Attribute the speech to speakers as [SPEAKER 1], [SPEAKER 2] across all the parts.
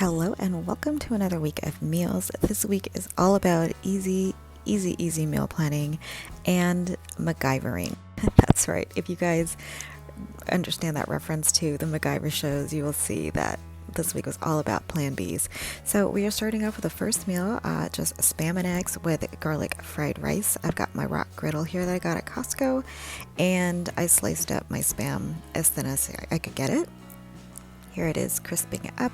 [SPEAKER 1] Hello and welcome to another week of meals. This week is all about easy meal planning and MacGyvering. That's right. If you guys understand that reference to the MacGyver shows, you will see that this week was all about Plan Bs. So we are starting off with the first meal, just Spam and eggs with garlic fried rice. I've got my rock griddle here that I got at Costco, and I sliced up my Spam as thin as I could get it. Here it is crisping up.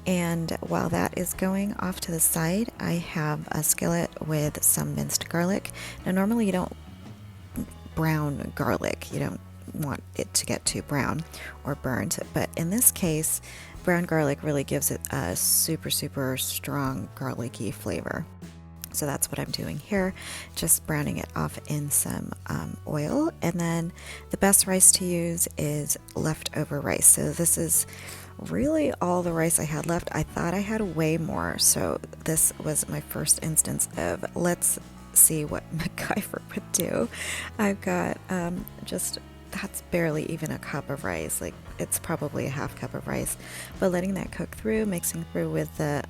[SPEAKER 1] And while that is going off to the side, I have a skillet with some minced garlic. Now normally you don't brown garlic. You don't want it to get too brown or burnt. But in this case, brown garlic really gives it a super strong garlicky flavor. So that's what I'm doing here, just browning it off in some oil. And then the best rice to use is leftover rice. So this is really all the rice I had left. I thought I had way more, so this was my first instance of let's see what MacGyver would do. I've got that's barely even a cup of rice, like it's probably a half cup of rice, but letting that cook through, mixing through with the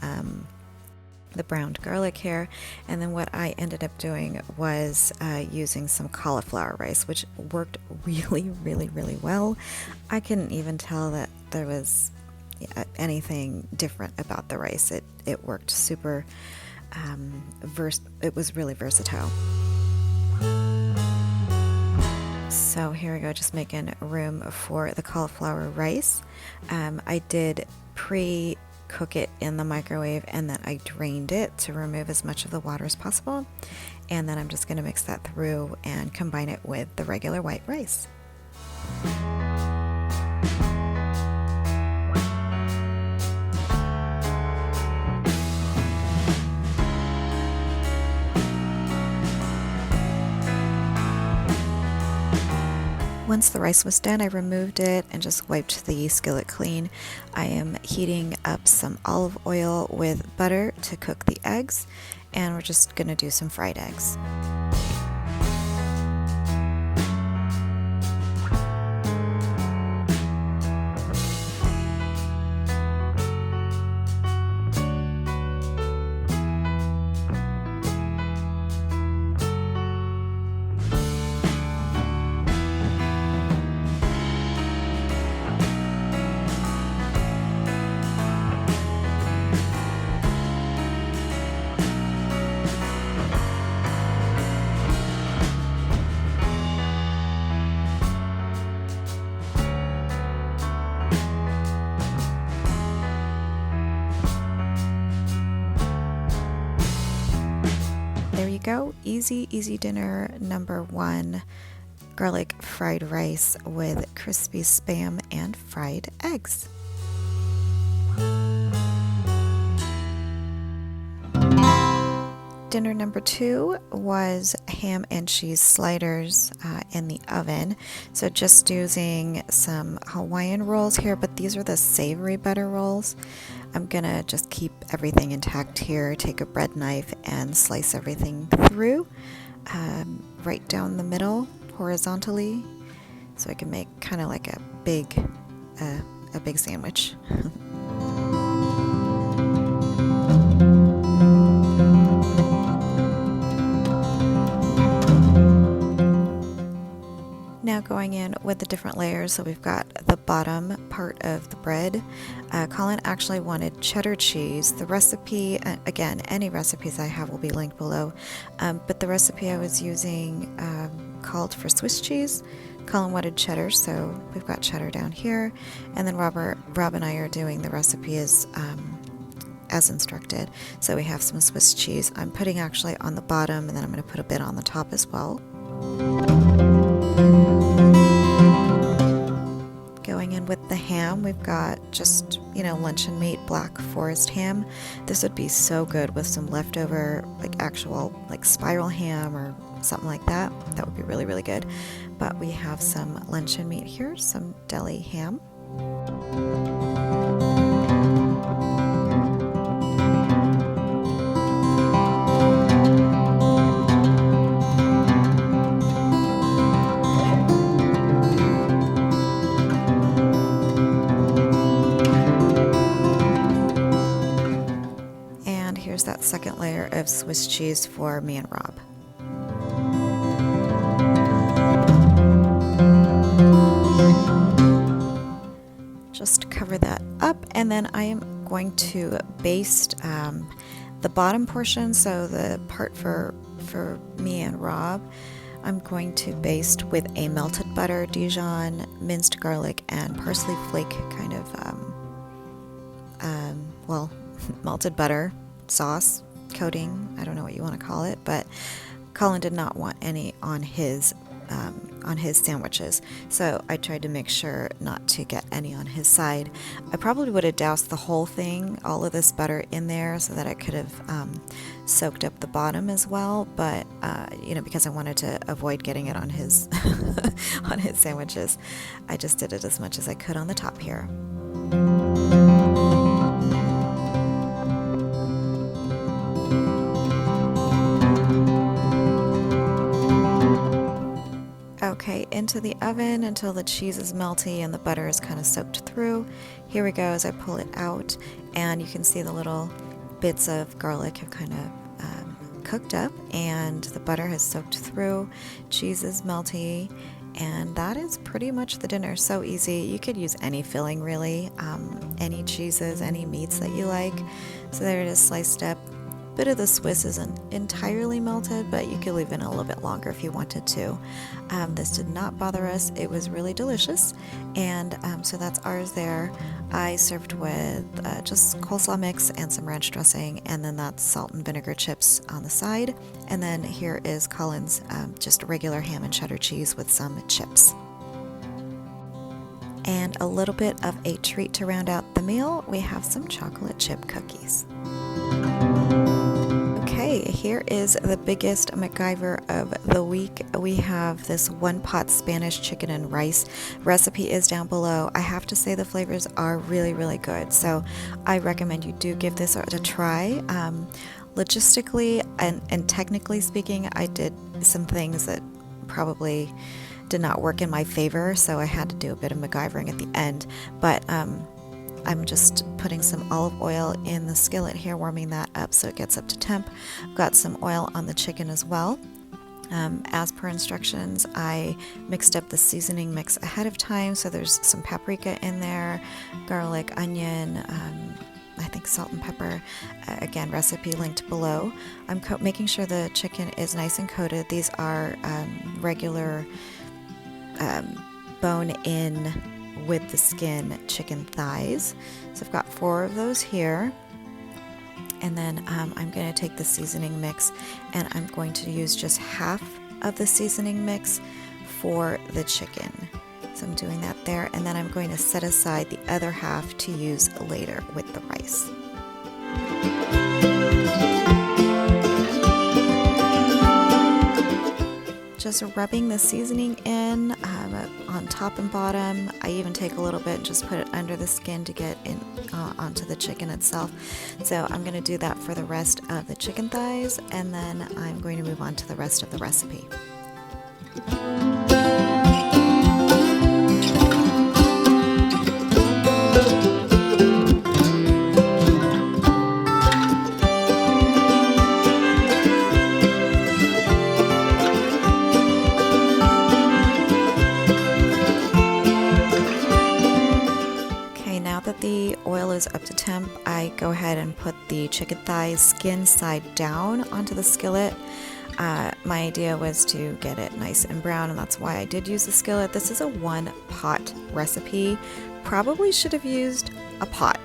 [SPEAKER 1] browned garlic here. And then what I ended up doing was using some cauliflower rice, which worked really well. I couldn't even tell that there was anything different about the rice. It worked super it was really versatile. So here we go, just making room for the cauliflower rice. I did pre-cook it in the microwave, and then I drained it to remove as much of the water as possible. And then I'm just going to mix that through and combine it with the regular white rice. Once the rice was done, I removed it and just wiped the skillet clean. I am heating up some olive oil with butter to cook the eggs, and we're just going to do some fried eggs. There you go, easy dinner number one, garlic fried rice with crispy Spam and fried eggs. Dinner number two was ham and cheese sliders in the oven. So just using some Hawaiian rolls here, but these are the savory butter rolls. I'm gonna just keep everything intact here, take a bread knife and slice everything through right down the middle horizontally, so I can make kind of like a big sandwich. Now going in with the different layers, so we've got the bottom part of the bread. Colin actually wanted cheddar cheese. The recipe, again, any recipes I have will be linked below, but the recipe I was using called for Swiss cheese. Colin wanted cheddar, so we've got cheddar down here, and then Rob and I are doing the recipe as instructed. So we have some Swiss cheese. I'm putting actually on the bottom, and then I'm going to put a bit on the top as well. Going in with the ham, we've got just, luncheon meat black forest ham. This would be so good with some leftover, actual spiral ham or something like that. That would be really good. But we have some luncheon meat here, some deli ham. use that second layer of Swiss cheese for me and Rob. Just cover that up, and then I am going to baste the bottom portion, so the part for me and Rob, I'm going to baste with a melted butter, Dijon, minced garlic, and parsley flake kind of, well, melted butter sauce coating. I don't know what you want to call it, but Colin did not want any on his sandwiches, so I tried to make sure not to get any on his side. I probably would have doused the whole thing, all of this butter in there, so that I could have soaked up the bottom as well, but because I wanted to avoid getting it on his on his sandwiches, I just did it as much as I could on the top here. Okay, into the oven until the cheese is melty and the butter is kind of soaked through. Here we go as I pull it out, and you can see the little bits of garlic have kind of cooked up and the butter has soaked through. Cheese is melty, and that is pretty much the dinner. So easy. You could use any filling really, any cheeses, any meats that you like. So there it is, sliced up. Bit of the Swiss isn't entirely melted, but you could leave it in a little bit longer if you wanted to. This did not bother us. It was really delicious, and so that's ours there. I served with just coleslaw mix and some ranch dressing, and then that's salt and vinegar chips on the side. And then here is Colin's just regular ham and cheddar cheese with some chips. And a little bit of a treat to round out the meal, we have some chocolate chip cookies. Okay, here is the biggest MacGyver of the week. We have this one-pot Spanish chicken and rice. Recipe is down below. I have to say the flavors are really, really good, so I recommend you do give this a try. Logistically and technically speaking, I did some things that probably did not work in my favor, so I had to do a bit of MacGyvering at the end, but I'm just putting some olive oil in the skillet here, warming that up so it gets up to temp. I've got some oil on the chicken as well. As per instructions, I mixed up the seasoning mix ahead of time, so there's some paprika in there, garlic, onion, I think salt and pepper. Again, recipe linked below. I'm making sure the chicken is nice and coated. These are regular bone-in with the skin chicken thighs. So I've got 4 of those here. And then I'm going to take the seasoning mix, and I'm going to use just half of the seasoning mix for the chicken. So I'm doing that there, and then I'm going to set aside the other half to use later with the rice. Just rubbing the seasoning in on top and bottom. I even take a little bit and just put it under the skin to get in onto the chicken itself. So I'm going to do that for the rest of the chicken thighs, and then I'm going to move on to the rest of the recipe. The oil is up to temp, I go ahead and put the chicken thighs skin side down onto the skillet. My idea was to get it nice and brown, and that's why I did use the skillet. This is a one-pot recipe. Probably should have used a pot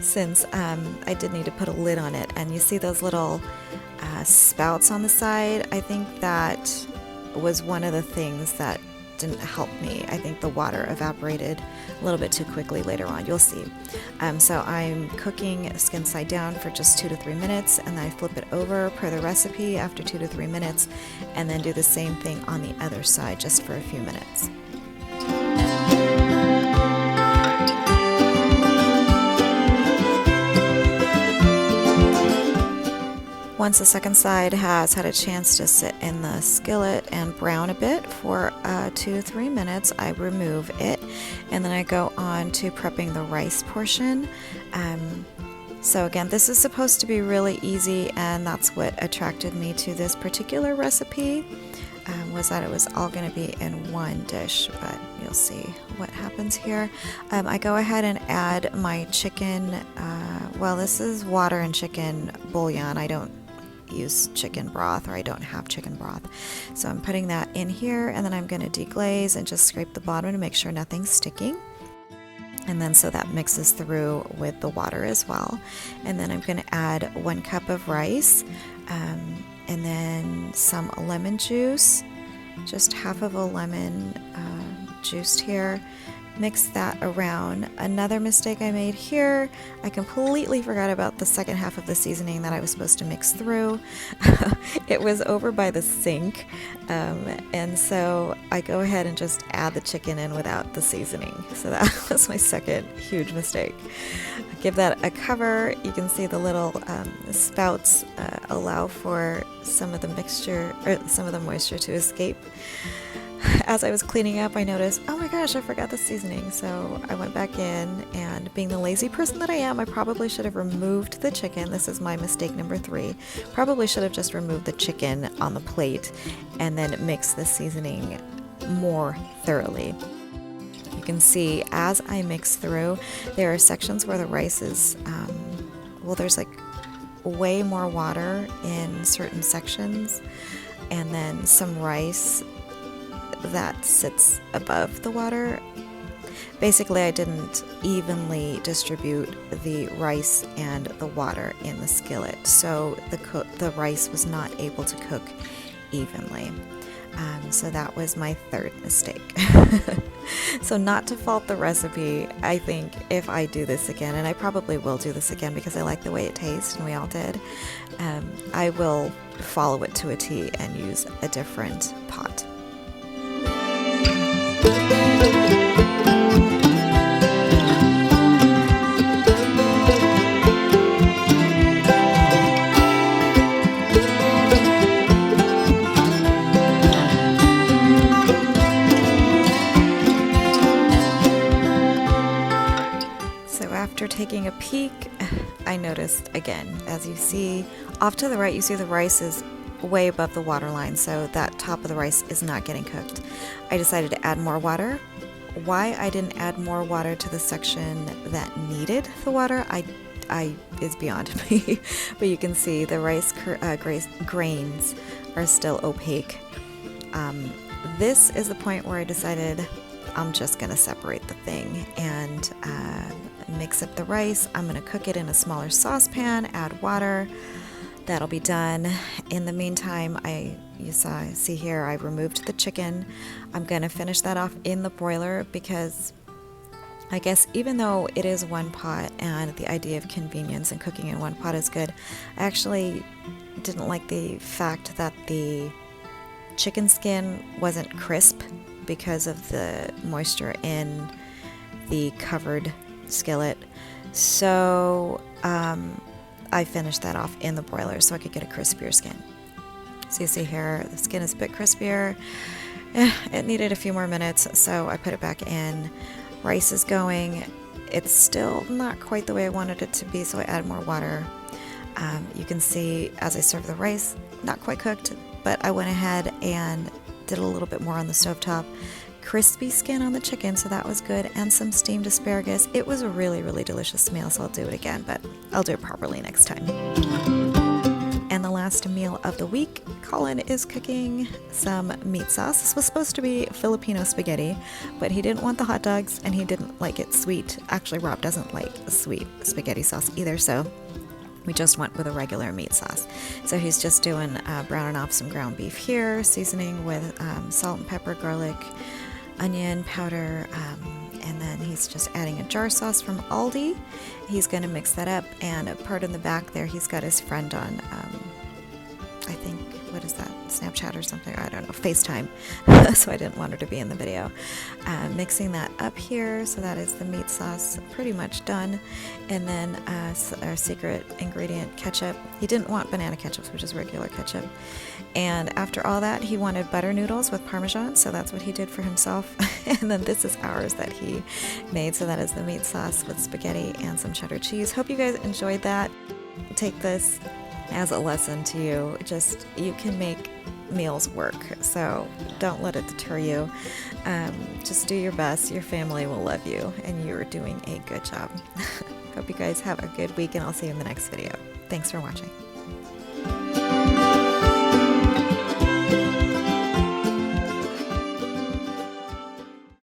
[SPEAKER 1] since I did need to put a lid on it. And you see those little spouts on the side? I think that was one of the things that didn't help me. I think the water evaporated a little bit too quickly later on. You'll see. So I'm cooking skin side down for just 2 to 3 minutes, and then I flip it over per the recipe after 2 to 3 minutes, and then do the same thing on the other side just for a few minutes. Once the second side has had a chance to sit in the skillet and brown a bit for 2 to 3 minutes, I remove it, and then I go on to prepping the rice portion. So again, this is supposed to be really easy, and that's what attracted me to this particular recipe, was that it was all going to be in one dish, but you'll see what happens here. I go ahead and add my chicken, well, this is water and chicken bouillon. I don't use chicken broth, or I don't have chicken broth. So I'm putting that in here, and then I'm going to deglaze and just scrape the bottom to make sure nothing's sticking. And then so that mixes through with the water as well. And then I'm going to add 1 cup of rice, and then some lemon juice, just half of a lemon juiced here. Mix that around. Another mistake I made here, I completely forgot about the second half of the seasoning that I was supposed to mix through. It was over by the sink, and so I go ahead and just add the chicken in without the seasoning. So that was my second huge mistake. Give that a cover. You can see the little spouts allow for some of the mixture, or some of the moisture to escape. As I was cleaning up, I noticed, oh my gosh, I forgot the seasoning. So I went back in, and being the lazy person that I am, I probably should have removed the chicken. This is my mistake number 3. Probably should have just removed the chicken on the plate and then mixed the seasoning more thoroughly. You can see as I mix through, there are sections where the rice is, well, there's like way more water in certain sections, and then some rice that sits above the water. Basically, I didn't evenly distribute the rice and the water in the skillet, so the rice was not able to cook evenly. So that was my third mistake. So not to fault the recipe, I think if I do this again, and I probably will do this again because I like the way it tastes, and we all did, I will follow it to a T and use a different pot. After taking a peek, I noticed again, as you see off to the right, you see the rice is way above the water line, so that top of the rice is not getting cooked. I decided to add more water. Why I didn't add more water to the section that needed the water, I is beyond me. But you can see the rice grains are still opaque. This is the point where I decided I'm just going to separate the thing and mix up the rice. I'm going to cook it in a smaller saucepan, add water. That'll be done. In the meantime, see here, I removed the chicken. I'm going to finish that off in the broiler because I guess even though it is one pot and the idea of convenience and cooking in one pot is good, I actually didn't like the fact that the chicken skin wasn't crisp because of the moisture in the covered skillet. So I finished that off in the broiler so I could get a crispier skin. So you see here, the skin is a bit crispier. It needed a few more minutes, so I put it back in. Rice is going. It's still not quite the way I wanted it to be, so I add more water. You can see as I serve the rice, not quite cooked, but I went ahead and did a little bit more on the stovetop. Crispy skin on the chicken, so that was good, and some steamed asparagus. It was a really, really delicious meal, so I'll do it again, but I'll do it properly next time. And the last meal of the week, Colin is cooking some meat sauce. This was supposed to be Filipino spaghetti, but he didn't want the hot dogs, and he didn't like it sweet. Actually, Rob doesn't like sweet spaghetti sauce either, so we just went with a regular meat sauce. So he's just doing browning off some ground beef here, seasoning with salt and pepper, garlic, onion powder, and then he's just adding a jar sauce from Aldi. He's going to mix that up, and a part in the back there, he's got his friend on, I think, what what is that, Snapchat or something, I don't know, FaceTime. So I didn't want her to be in the video. Mixing that up here, so that is the meat sauce pretty much done. And then our secret ingredient, ketchup. He didn't want banana ketchup, which is regular ketchup. And after all that, he wanted butter noodles with Parmesan, so that's what he did for himself. And then this is ours that he made, so that is the meat sauce with spaghetti and some cheddar cheese. Hope you guys enjoyed that. Take this as a lesson to you. Just, you can make meals work, so don't let it deter you. Just do your best. Your family will love you, and you're doing a good job. Hope you guys have a good week, and I'll see you in the next video. Thanks for watching.